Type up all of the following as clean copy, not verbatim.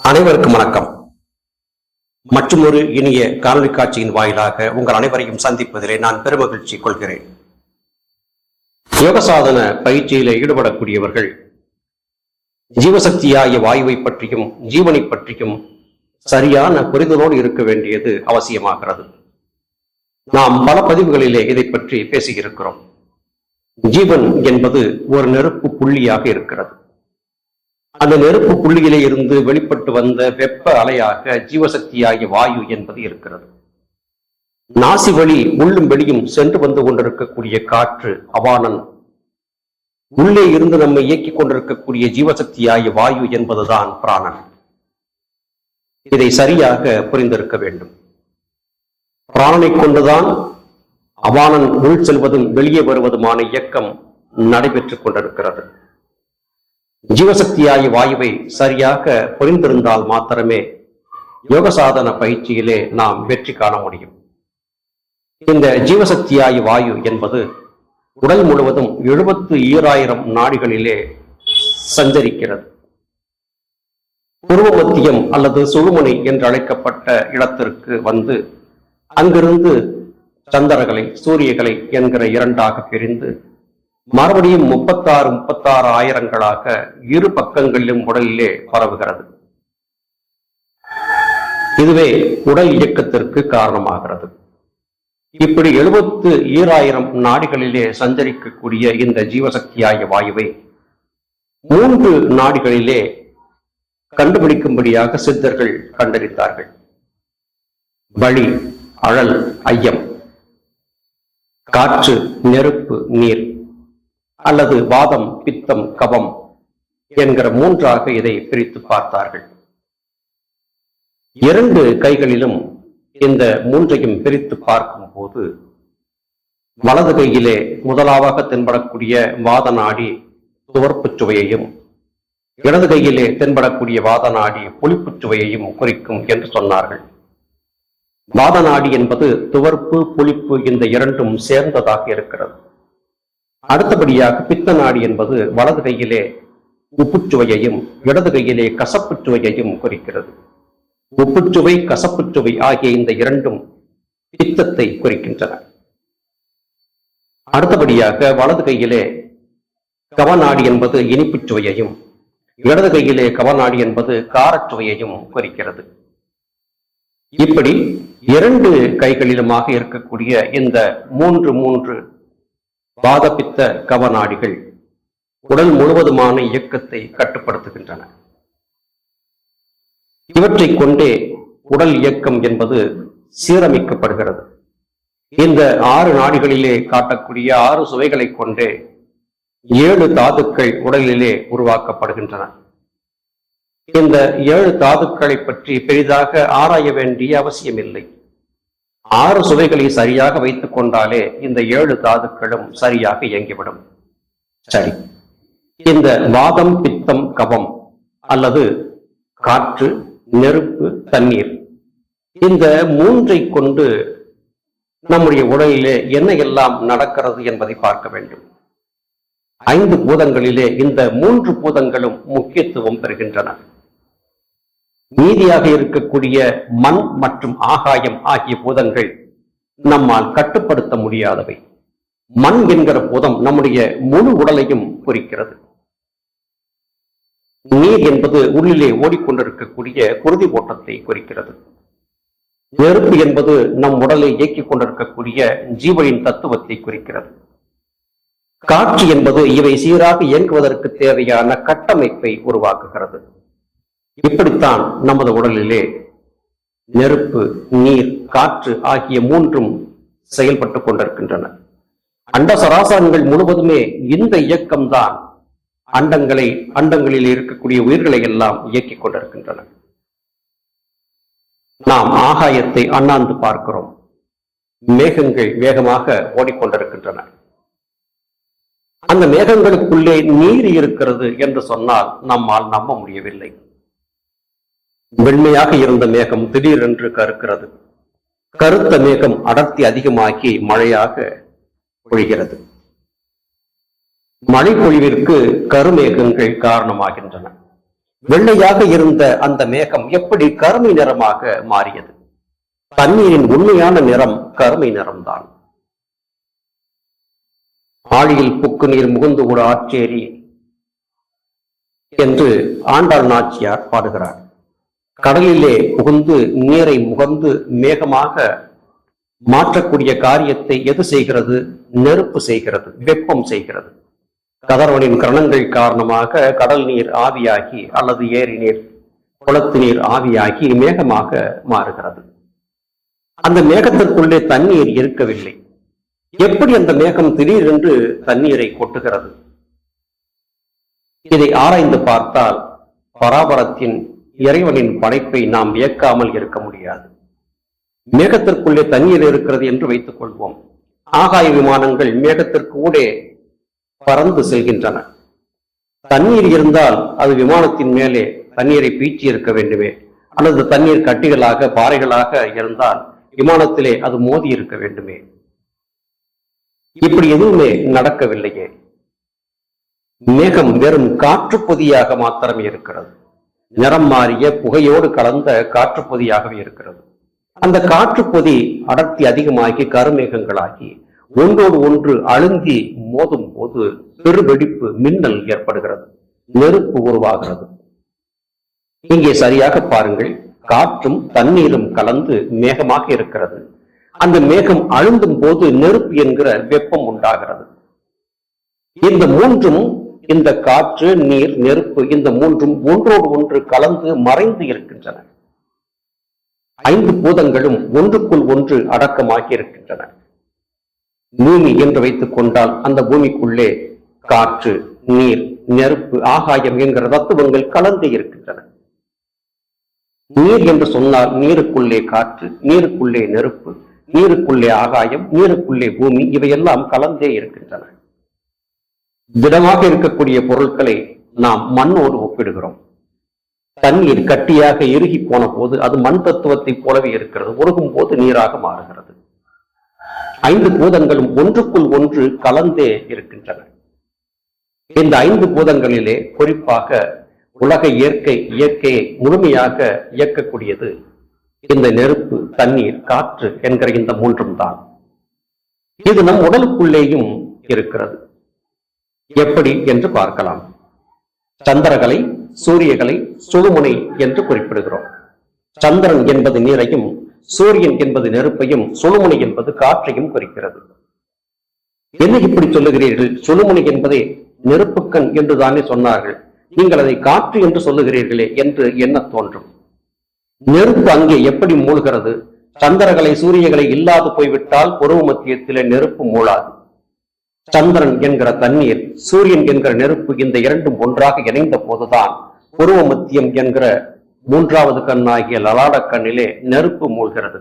அனைவருக்கும் வணக்கம். மற்றும் ஒரு இனிய காணொலி காட்சியின் வாயிலாக உங்கள் அனைவரையும் சந்திப்பதிலே நான் பெருமகிழ்ச்சி கொள்கிறேன். யோக சாதன பயிற்சியிலே ஈடுபடக்கூடியவர்கள் ஜீவசக்தியாகிய வாயுவை பற்றியும் ஜீவனை பற்றியும் சரியான புரிதலோடு இருக்க வேண்டியது அவசியமாகிறது. நாம் பல பதிவுகளிலே இதை பற்றி பேசியிருக்கிறோம். ஜீவன் என்பது ஒரு நெருப்பு புள்ளியாக இருக்கிறது. அந்த நெருப்பு புள்ளியிலே இருந்து வெளிப்பட்டு வந்த வெப்ப அலையாக ஜீவசக்தியாகிய வாயு என்பது இருக்கிறது. நாசி வழி உள்ளும் வெளியும் சென்று வந்து கொண்டிருக்கக்கூடிய காற்று அவானன், உள்ளே இருந்து நம்மை இயக்கிக் கொண்டிருக்கக்கூடிய ஜீவசக்தியாகிய வாயு என்பதுதான் பிராணன். இதை சரியாக புரிந்திருக்க வேண்டும். பிராணனை கொண்டுதான் அவானன் உள் செல்வதும் வெளியே வருவதுமான இயக்கம் நடைபெற்றுக் கொண்டிருக்கிறது. ஜீவசக்தியாகிய வாயுவை சரியாக புரிந்திருந்தால் மாத்திரமே யோக சாதன பயிற்சியிலே நாம் வெற்றி காண முடியும். இந்த ஜீவசக்தியாகிய வாயு என்பது உடல் முழுவதும் 77,000 நாடிகளிலே சஞ்சரிக்கிறது. பூர்வ மத்தியம் அல்லது சுழுமுனை என்று அழைக்கப்பட்ட இடத்திற்கு வந்து அங்கிருந்து சந்திரகளை சூரியகளை என்கிற இரண்டாக பிரிந்து மறுபடியும் 36 ஆயிரங்களாக இரு பக்கங்களிலும் உடலிலே பரவுகிறது. இதுவே உடல் இயக்கத்திற்கு காரணமாகிறது. இப்படி 77,000 நாடிகளிலே சஞ்சரிக்கக்கூடிய இந்த ஜீவசக்தியாகிய வாயுவை 3 நாடிகளிலே கண்டுபிடிக்கும்படியாக சித்தர்கள் கண்டறிந்தார்கள். வழி, அழல், ஐயம், காற்று, நெருப்பு, நீர் அல்லது வாதம், பித்தம், கபம் என்கிற 3ஆக இதை பிரித்து பார்த்தார்கள். 2 கைகளிலும் இந்த 3ஐயும் பிரித்து பார்க்கும் போது வலது கையிலே முதலாவாக தென்படக்கூடிய வாத நாடி துவர்ப்புச் சுவையையும், இடது கையிலே தென்படக்கூடிய வாத நாடி புளிப்புச் சுவையையும் குறிக்கும் என்று சொன்னார்கள். வாத நாடி என்பது துவர்ப்பு, புளிப்பு இந்த இரண்டும் சேர்ந்ததாக இருக்கிறது. அடுத்தபடியாக பித்த நாடி என்பது வலது கையிலே உப்புச்சுவையையும் இடது கையிலே கசப்புச்சுவையையும் குறிக்கிறது. உப்புச்சுவை, கசப்புச்சுவை ஆகிய இந்த இரண்டும் பித்தத்தை குறிக்கின்றன. அடுத்தபடியாக வலது கையிலே கவநாடி என்பது இனிப்புச்சுவையையும் இடது கையிலே கவநாடி என்பது காரச்சுவையையும் குறிக்கிறது. இப்படி 2 கைகளிலுமாக இருக்கக்கூடிய இந்த 3 வாதபித்த கவநாடிகள் உடல் முழுவதுமான இயக்கத்தை கட்டுப்படுத்துகின்றன. இவற்றை கொண்டே உடல் இயக்கம் என்பது சீரமைக்கப்படுகிறது. இந்த 6 நாடிகளிலே காட்டக்கூடிய 6 சுவைகளை கொண்டே 7 தாதுக்கள் உடலிலே உருவாக்கப்படுகின்றன. இந்த 7 தாதுக்களை பற்றி பெரிதாக ஆராய வேண்டிய அவசியமில்லை. 6 சுவைகளை சரியாக வைத்துக் கொண்டாலே இந்த 7 தாதுக்களும் சரியாக இயங்கிவிடும். சரி, இந்த வாதம், பித்தம், கபம் அல்லது காற்று, நெருப்பு, தண்ணீர் இந்த 3ஐ கொண்டு நம்முடைய உடலிலே என்ன எல்லாம் நடக்கிறது என்பதை பார்க்க வேண்டும். 5 பூதங்களிலே இந்த 3 பூதங்களும் முக்கியத்துவம் பெறுகின்றன. மீதியாக இருக்கக்கூடிய மண் மற்றும் ஆகாயம் ஆகிய பூதங்கள் நம்மால் கட்டுப்படுத்த முடியாதவை. மண் என்கிற பூதம் நம்முடைய முழு உடலையும் குறிக்கிறது. நீர் என்பது உள்ளிலே ஓடிக்கொண்டிருக்கக்கூடிய குருதி ஓட்டத்தை குறிக்கிறது. நெருப்பு என்பது நம் உடலை இயக்கிக் கொண்டிருக்கக்கூடிய ஜீவனின் தத்துவத்தை குறிக்கிறது. காற்று என்பது இவை சீராக இயங்குவதற்கு தேவையான கட்டமைப்பை உருவாக்குகிறது. இப்படித்தான் நமது உடலிலே நெருப்பு, நீர், காற்று ஆகிய 3ம் செயல்பட்டுக் கொண்டிருக்கின்றன. அண்ட சராசரங்கள் முழுவதுமே இந்த இயக்கம்தான் அண்டங்களில் இருக்கக்கூடிய உயிர்களை எல்லாம் இயக்கிக் கொண்டிருக்கின்றன. நாம் ஆகாயத்தை அண்ணாந்து பார்க்கிறோம். மேகங்கள் வேகமாக ஓடிக்கொண்டிருக்கின்றன. அந்த மேகங்களுக்குள்ளே நீர் இருக்கிறது என்று சொன்னால் நம்மால் நம்ப முடியவில்லை. வெண்மையாக இருந்த மேகம் திடீரென்று கருக்கிறது. கருத்த மேகம் அடர்த்தி அதிகமாகி மழையாக பொழிகிறது. மழை பொழிவிற்கு கருமேகங்கள் காரணமாகின்றன. வெள்ளையாக இருந்த அந்த மேகம் எப்படி கருமை நிறமாக மாறியது? தண்ணீரின் உண்மையான நிறம் கருமை நிறம்தான். ஆழியில் புக்கு நீர் முகுந்து கூட ஆட்சேரி என்று ஆண்டாள் நாச்சியார் பாடுகிறார். கடலிலே புகுந்து நீரை முகந்து மேகமாக மாற்றக்கூடிய காரியத்தை எது செய்கிறது? நெருப்பு செய்கிறது, வெப்பம் செய்கிறது. கதிரவனின் கரணங்கள் காரணமாக கடல் நீர் ஆவியாகி அல்லது ஏரி நீர், குளத்து நீர் ஆவியாகி மேகமாக மாறுகிறது. அந்த மேகத்திற்குள்ளே தண்ணீர் இருக்கவில்லை. எப்படி அந்த மேகம் திடீரென்று தண்ணீரை கொட்டுகிறது? இதை ஆராய்ந்து பார்த்தால் பராபரத்தின் இறைவனின் படைப்பை நாம் வியக்காமல் இருக்க முடியாது. மேகத்திற்குள்ளே தண்ணீர் இருக்கிறது என்று வைத்துக் கொள்வோம். ஆகாய விமானங்கள் மேகத்திற்கு ஊடே பறந்து செல்கின்றன. தண்ணீர் இருந்தால் அது விமானத்தின் மேலே தண்ணீரை பீச்சி இருக்க வேண்டுமே, அல்லது தண்ணீர் கட்டிகளாக பாறைகளாக இருந்தால் விமானத்திலே அது மோதி இருக்க வேண்டுமே. இப்படி எதுவுமே நடக்கவில்லையே. மேகம் வெறும் காற்று பொதியாக மாத்திரமே இருக்கிறது. நிறம் மாறிய புகையோடு கலந்த காற்று பொதியாகவே இருக்கிறது. அந்த காற்று பொதி அடர்த்தி அதிகமாகி கருமேகங்களாகி ஒன்றோடு ஒன்று அழுந்தி மோதும் போது பெருவெடிப்பு, மின்னல் ஏற்படுகிறது, நெருப்பு உருவாகிறது. இங்கே சரியாக பாருங்கள், காற்றும் தண்ணீரும் கலந்து மேகமாக இருக்கிறது. அந்த மேகம் அழுந்தும் போது நெருப்பு என்கிற வெப்பம் உண்டாகிறது. இந்த மூன்றும், இந்த காற்று, நீர், நெருப்பு, இந்த மூன்றும் ஒன்றோடு ஒன்று கலந்து மறைந்து இருக்கின்றன. 5 பூதங்களும் ஒன்றுக்குள் ஒன்று அடக்கமாகி இருக்கின்றன. பூமி என்று வைத்துக் கொண்டால் அந்த பூமிக்குள்ளே காற்று, நீர், நெருப்பு, ஆகாயம் என்கிற தத்துவங்கள் கலந்தே இருக்கின்றன. நீர் என்று சொன்னால் நீருக்குள்ளே காற்று, நீருக்குள்ளே நெருப்பு, நீருக்குள்ளே ஆகாயம், நீருக்குள்ளே பூமி, இவையெல்லாம் கலந்தே இருக்கின்றன. திடமாக இருக்கக்கூடிய பொருட்களை நாம் மண்ணோடு ஒப்பிடுகிறோம். தண்ணீர் கட்டியாக இறுகி போன போது அது மண் தத்துவத்தை போலவே இருக்கிறது, உருகும் போது நீராக மாறுகிறது. 5 பூதங்களும் ஒன்றுக்குள் ஒன்று கலந்தே இருக்கின்றன. இந்த 5 பூதங்களிலே குறிப்பாக உலக இயற்கையை முழுமையாக இயக்கக்கூடியது இந்த நெருப்பு, தண்ணீர், காற்று என்கிற இந்த மூன்றும் தான். இது நம் உடலுக்குள்ளேயும் இருக்கிறது. எப்படி என்று பார்க்கலாம். சந்திரகலை, சூரியகலை, சுழுமுனை என்று குறிப்பிடுகிறோம். சந்திரன் என்பது நீரையும், சூரியன் என்பது நெருப்பையும், சுழுமுனை என்பது காற்றையும் குறிக்கிறது. என்ன இப்படி சொல்லுகிறீர்கள்? சுழுமுனை என்பதை நெருப்புக்கண் என்று தானே சொன்னார்கள், நீங்கள் அதை காற்று என்று சொல்லுகிறீர்களே என்று என்ன தோன்றும். நெருப்பு அங்கே எப்படி மூழ்கிறது? சந்திரகலை, சூரியகலை இல்லாது போய்விட்டால் புருவ மத்தியத்திலே நெருப்பு மூழாது. சந்திரன் என்கிற தண்ணீர், சூரியன் என்கிற நெருப்பு, இந்த இரண்டும் ஒன்றாக இணைந்த போதுதான் புருவ மத்தியம் என்கிற 3வது கண்ணாகிய லலாட கண்ணிலே நெருப்பு மூழ்கிறது.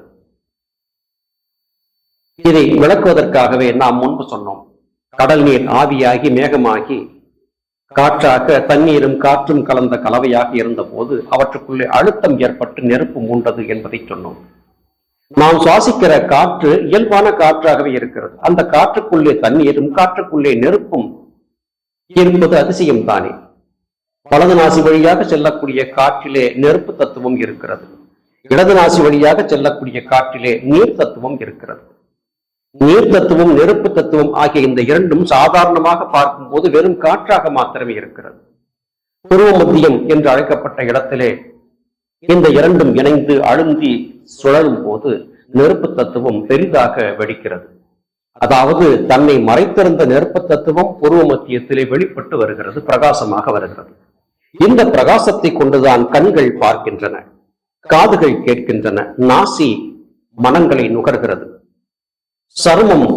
இதை விளக்குவதற்காகவே நாம் முன்பு சொன்னோம், கடல் நீர் ஆவியாகி மேகமாகி காற்றாக தண்ணீரும் காற்றும் கலந்த கலவையாக இருந்த போது அவற்றுக்குள்ளே அழுத்தம் ஏற்பட்டு நெருப்பு மூண்டது என்பதை சொன்னோம். நாம் சுவாசிக்கிற காற்று இயல்பான காற்றாகவே இருக்கிறது. அந்த காற்றுக்குள்ளே தண்ணீரும் காற்றுக்குள்ளே நெருப்பும் இருப்பது அதிசயம் தானே. வலது நாசி வழியாக செல்லக்கூடிய காற்றிலே நெருப்பு தத்துவம் இருக்கிறது, இடது நாசி வழியாக செல்லக்கூடிய காற்றிலே நீர் தத்துவம் இருக்கிறது. நீர் தத்துவம், நெருப்பு தத்துவம் ஆகிய இந்த இரண்டும் சாதாரணமாக பார்க்கும் போது வெறும் காற்றாக மாத்திரமே இருக்கிறது. புருவ மத்தியம் என்று அழைக்கப்பட்ட இடத்திலே இந்த இரண்டும் இணைந்து அழுந்தி சுழலும் போது நெருப்பு தத்துவம் பெரிதாக வெடிக்கிறது. அதாவது தன்னை மறைத்திருந்த நெருப்பு தத்துவம் புருவ மத்தியத்திலே வெளிப்பட்டு வருகிறது, பிரகாசமாக வருகிறது. இந்த பிரகாசத்தை கொண்டுதான் கண்கள் பார்க்கின்றன, காதுகள் கேட்கின்றன, நாசி மனங்களை நுகர்கிறது, சருமம்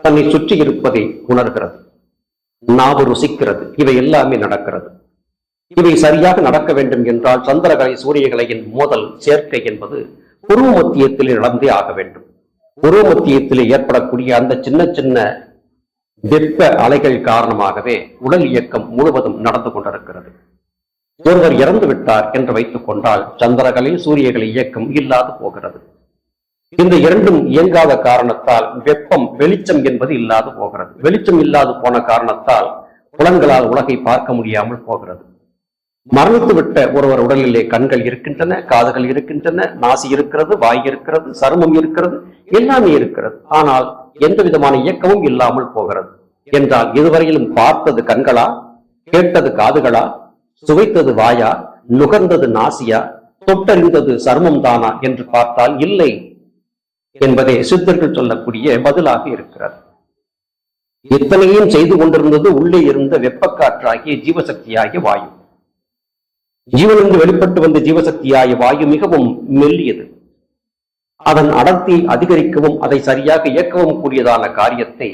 தன்னை சுற்றி இருப்பதை உணர்கிறது, நாவு ருசிக்கிறது. இவை எல்லாமே நடக்கிறது. இவை சரியாக நடக்க வேண்டும் என்றால் சந்திரகலை, சூரியகலையின் மோதல், சேர்க்கை என்பது புருவ மத்தியத்திலே நடந்தே ஆக வேண்டும். புருவ மத்தியத்திலே ஏற்படக்கூடிய அந்த சின்ன சின்ன வெப்ப அலைகள் காரணமாகவே உடல் இயக்கம் முழுவதும் நடந்து கொண்டிருக்கிறது. ஒருவர் இறந்து விட்டார் என்று வைத்துக் கொண்டால் சந்திரகலை, சூரியகலை இயக்கம் இல்லாது போகிறது. இந்த இரண்டும் இயங்காத காரணத்தால் வெப்பம், வெளிச்சம் என்பது இல்லாது போகிறது. வெளிச்சம் இல்லாது போன காரணத்தால் புலன்களால் உலகை பார்க்க முடியாமல் போகிறது. மரணித்து விட்ட ஒருவர் உடலிலே கண்கள் இருக்கின்றன, காதுகள் இருக்கின்றன, நாசி இருக்கிறது, வாய் இருக்கிறது, சருமம் இருக்கிறது, எல்லாமே இருக்கிறது. ஆனால் எந்த விதமான இயக்கமும் இல்லாமல் போகிறது என்றால் இதுவரையிலும் பார்த்தது கண்களா, கேட்டது காதுகளா, சுவைத்தது வாயா, நுகர்ந்தது நாசியா, தொட்டறிந்தது சருமம் தானா என்று பார்த்தால் இல்லை என்பதே சித்தர்கள் சொல்லக்கூடிய பதிலாக இருக்கிறது. இத்தனையும் செய்து கொண்டிருந்தது உள்ளே இருந்த வெப்பக்காற்றாகிய ஜீவசக்தியாகிய வாயு. ஜீவனிலிருந்து வெளிப்பட்டு வந்த ஜீவசக்தியாகிய வாயு மிகவும் மெல்லியது. அதன் அடர்த்தி அதிகரிக்கவும் அதை சரியாக இயக்கவும் கூடியதான காரியத்தை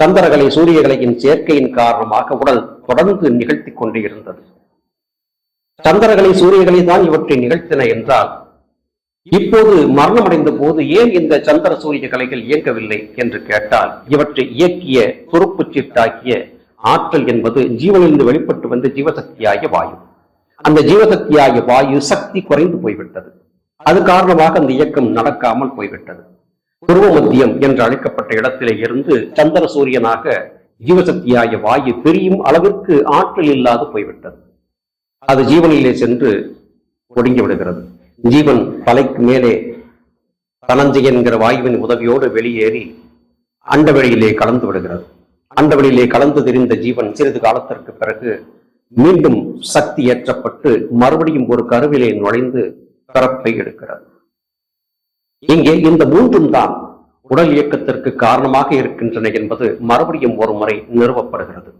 சந்திரகலை சூரியகலையின் சேர்க்கையின் காரணமாக உடல் தொடர்ந்து நிகழ்த்தி கொண்டே இருந்தது. சந்திரகலை சூரியகலை தான் இவற்றை நிகழ்த்தின என்றால் இப்போது மரணமடைந்த போது ஏன் இந்த சந்திர சூரிய கலைகள் இயங்கவில்லை என்று கேட்டால் இவற்றை இயக்கிய துருப்பு சீட்டாக்கிய ஆற்றல் என்பது ஜீவனிலிருந்து வெளிப்பட்டு வந்த ஜீவசக்தியாகிய வாயு. அந்த ஜீவசக்தியாகிய வாயு சக்தி குறைந்து போய்விட்டது. அது காரணமாக அந்த இயக்கம் நடக்காமல் போய்விட்டது. துருவ மத்தியம் என்று அழைக்கப்பட்ட இடத்திலே இருந்து சந்திர சூரியனாக ஜீவசக்தியாகிய வாயு பிரியும் அளவிற்கு ஆற்றல் இல்லாது போய்விட்டது. அது ஜீவனிலே சென்று ஒடுங்கி விடுகிறது. ஜீவன் தலைக்கு மேலே தனஞ்சயன் என்கிற வாயுவின் உதவியோடு வெளியேறி அண்டவெளியிலே கலந்து விடுகிறது. அண்டவெளியிலே கலந்து தெரிந்த ஜீவன் சிறிது காலத்திற்கு பிறகு மீண்டும் சக்தி ஏற்றப்பட்டு மறுபடியும் ஒரு கருவிலே நுழைந்து பிறப்பை எடுக்கிறது. இங்கே இந்த மூன்றும் தான் உடல் இயக்கத்திற்கு காரணமாக இருக்கின்றன என்பது மறுபடியும் ஒரு முறை நிறுவப்படுகிறது.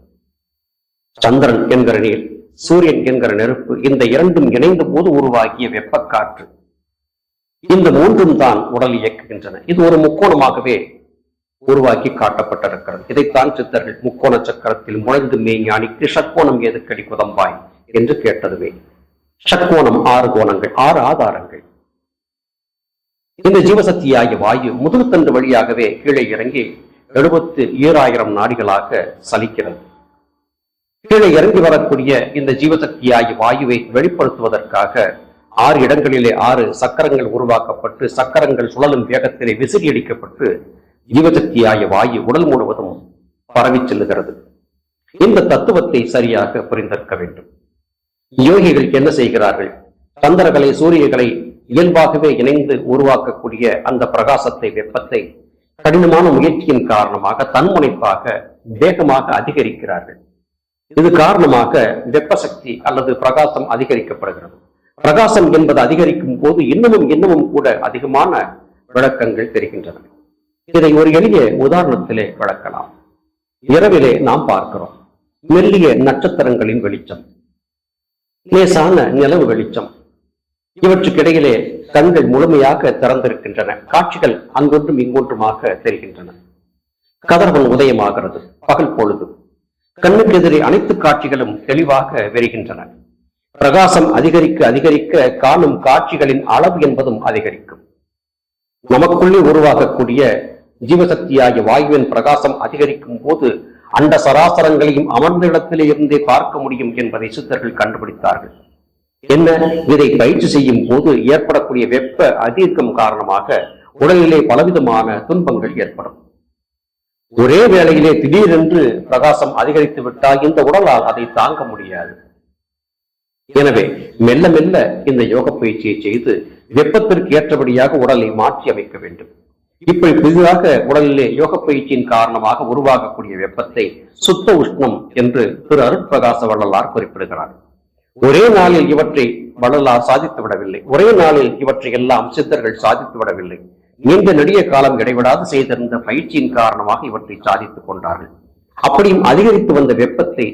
சந்திரன் என்கிற நீர், சூரியன் என்கிற நெருப்பு, இந்த இரண்டும் இணைந்த போது உருவாகிய வெப்பக்காற்று, இந்த மூன்றும் தான் உடல் இயக்குகின்றன. இது ஒரு முக்கோணமாகவே உருவாக்கி காட்டப்பட்டிருக்கிறது. இதைத்தான் சித்தர்கள் முக்கோண சக்கரத்தில் முளைந்து மெய்ஞானிக்கு ஷட்கோணம் எதுக்கடி குதம்பாய் என்று கேட்டதுவே. ஷட்கோணம் 6 கோணங்கள், 6 ஆதாரங்கள். இந்த ஜீவசக்தியாகிய வாயு முதுகுத்தண்டு வழியாகவே கீழே இறங்கி 77,000 நாடிகளாக சலிக்கிறது. கீழே இறங்கி வரக்கூடிய இந்த ஜீவசக்தியாகிய வாயுவை வெளிப்படுத்துவதற்காக 6 இடங்களிலே 6 சக்கரங்கள் உருவாக்கப்பட்டு சக்கரங்கள் சுழலும் வேகத்திலே விசிறியடிக்கப்பட்டு ஜீவசக்தியாகிய வாயு உடல் முழுவதும் பரவி செல்லுகிறது. இந்த தத்துவத்தை சரியாக புரிந்திருக்க வேண்டும். யோகிகள் என்ன செய்கிறார்கள்? சந்திரகலை சூரியகலை இயல்பாகவே இணைந்து உருவாக்கக்கூடிய அந்த பிரகாசத்தை, வெப்பத்தை கடினமான முயற்சியின் காரணமாக தன்முனைப்பாக வேகமாக அதிகரிக்கிறார்கள். இது காரணமாக வெப்பசக்தி அல்லது பிரகாசம் அதிகரிக்கப்படுகிறது. பிரகாசம் என்பது அதிகரிக்கும் போது இன்னமும் கூட அதிகமான விளக்கங்கள் தெரிகின்றன. இதை ஒரு எளிய உதாரணத்திலே விளக்கலாம். இரவிலே நாம் பார்க்கிறோம் மெல்லிய நட்சத்திரங்களின் வெளிச்சம், லேசான நிலவு வெளிச்சம், இவற்றுக்கிடையிலே கண்கள் முழுமையாக திறந்திருக்கின்றன. காட்சிகள் அங்கொன்றும் இங்கொன்றுமாக தெரிகின்றன. கதிரவன் உதயமாகிறது, பகல் பொழுது. கண்ணுக்கு எதிரே அனைத்து காட்சிகளும் தெளிவாக விரிகின்றன. பிரகாசம் அதிகரிக்க அதிகரிக்க காணும் காட்சிகளின் அளவு என்பதும் அதிகரிக்கும். நமக்குள்ளே உருவாகக்கூடிய ஜீவசக்தியாகிய வாயுவின் பிரகாசம் அதிகரிக்கும் போது அண்ட சராசரங்களையும் அமர்ந்த இடத்திலே இருந்தே பார்க்க முடியும் என்பதை சித்தர்கள் கண்டுபிடித்தார்கள். என்ன? இதை பயிற்சி செய்யும் போது ஏற்படக்கூடிய வெப்ப அதிகம் காரணமாக உடலிலே பலவிதமான துன்பங்கள் ஏற்படும். ஒரே வேளையிலே திடீரென்று பிரகாசம் அதிகரித்து விட்டால் இந்த உடலால் அதை தாங்க முடியாது. எனவே மெல்ல மெல்ல இந்த யோக பயிற்சியை செய்து வெப்பத்திற்கு ஏற்றபடியாக உடலை மாற்றி அமைக்க வேண்டும். இப்படி புதிதாக உடலிலே யோக பயிற்சியின் காரணமாக உருவாகக்கூடிய வெப்பத்தை சுத்த உஷ்ணம் என்று திரு அருட்பிரகாச வள்ளலார் குறிப்பிடுகிறார். ஒரே நாளில் இவற்றை வள்ளலார் சாதித்து விடவில்லை. ஒரே நாளில் இவற்றை எல்லாம் சித்தர்கள் சாதித்து விடவில்லை. நீண்ட நெடிய காலம் இடைவிடாது செய்திருந்த பயிற்சியின் காரணமாக இவற்றை சாதித்துக் கொண்டார்கள். அப்படியும் அதிகரித்து வந்த வெப்பத்தை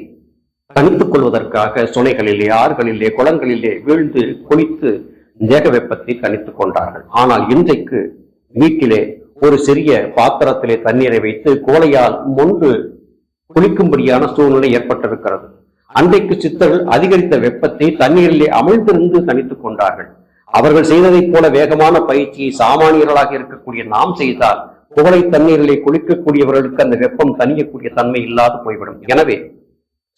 தனித்துக் கொள்வதற்காக சுனைகளிலே, ஆறுகளிலே, குளங்களிலே வீழ்ந்து குளித்து தேக வெப்பத்தை தனித்துக் கொண்டார்கள். ஆனால் இன்றைக்கு வீட்டிலே ஒரு சிறிய பாத்திரத்திலே தண்ணீரை வைத்து கோலையால் மொண்டு குளிக்கும்படியான சூழ்நிலை ஏற்பட்டிருக்கிறது. அன்றைக்கு சித்தர்கள் அதிகரித்த வெப்பத்தை தண்ணீரிலே அமிழ்ந்திருந்து தனித்துக் கொண்டார்கள். அவர்கள் செய்ததைப் போல வேகமான பயிற்சியை சாமானியர்களாக இருக்கக்கூடிய நாம் செய்தால் குவளை தண்ணீரிலே குளிக்கக்கூடியவர்களுக்கு அந்த வெப்பம் தணியக்கூடிய தன்மை இல்லாது போய்விடும். எனவே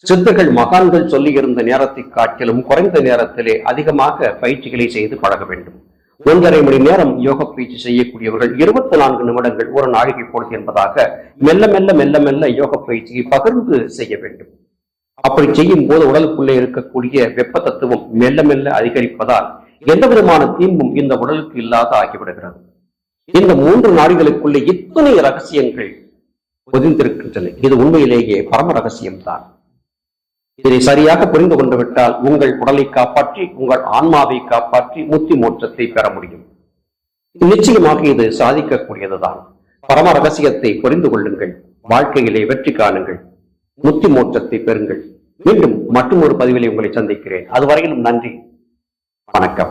சித்தர்கள் மகான்கள் சொல்லி இருந்த நேரத்தை காட்டிலும் குறைந்த நேரத்திலே அதிகமாக பயிற்சிகளை செய்து பழக வேண்டும். 1.5 மணி நேரம் யோக பயிற்சி செய்யக்கூடியவர்கள் 24 நிமிடங்கள் ஒரு நாழிகை பொழுது என்பதாக மெல்ல மெல்ல மெல்ல மெல்ல யோக பயிற்சியை பகிர்ந்து செய்ய வேண்டும். அப்படி செய்யும் போது உடலுக்குள்ளே இருக்கக்கூடிய வெப்ப தத்துவம் மெல்ல மெல்ல அதிகரிப்பதால் எந்த விதமான தீம்பும் இந்த உடலுக்கு இல்லாத ஆகிவிடுகிறது. இந்த 3 நாடிகளுக்குள்ளே இத்தனை ரகசியங்கள் பொதிந்திருக்கின்றன. இது உண்மையிலேயே பரம ரகசியம்தான். இதை சரியாக புரிந்து கொண்டு விட்டால் உங்கள் உடலை காப்பாற்றி உங்கள் ஆன்மாவை காப்பாற்றி முத்தி மோட்சத்தை பெற முடியும். நிச்சயமாக இது சாதிக்கக்கூடியதுதான். பரம ரகசியத்தை புரிந்து கொள்ளுங்கள், வாழ்க்கையிலே வெற்றி காணுங்கள், முத்தி மோட்சத்தை பெறுங்கள். மீண்டும் மற்றும் ஒரு பதிவிலே உங்களை சந்திக்கிறேன். அதுவரையிலும் நன்றி, வணக்கம்.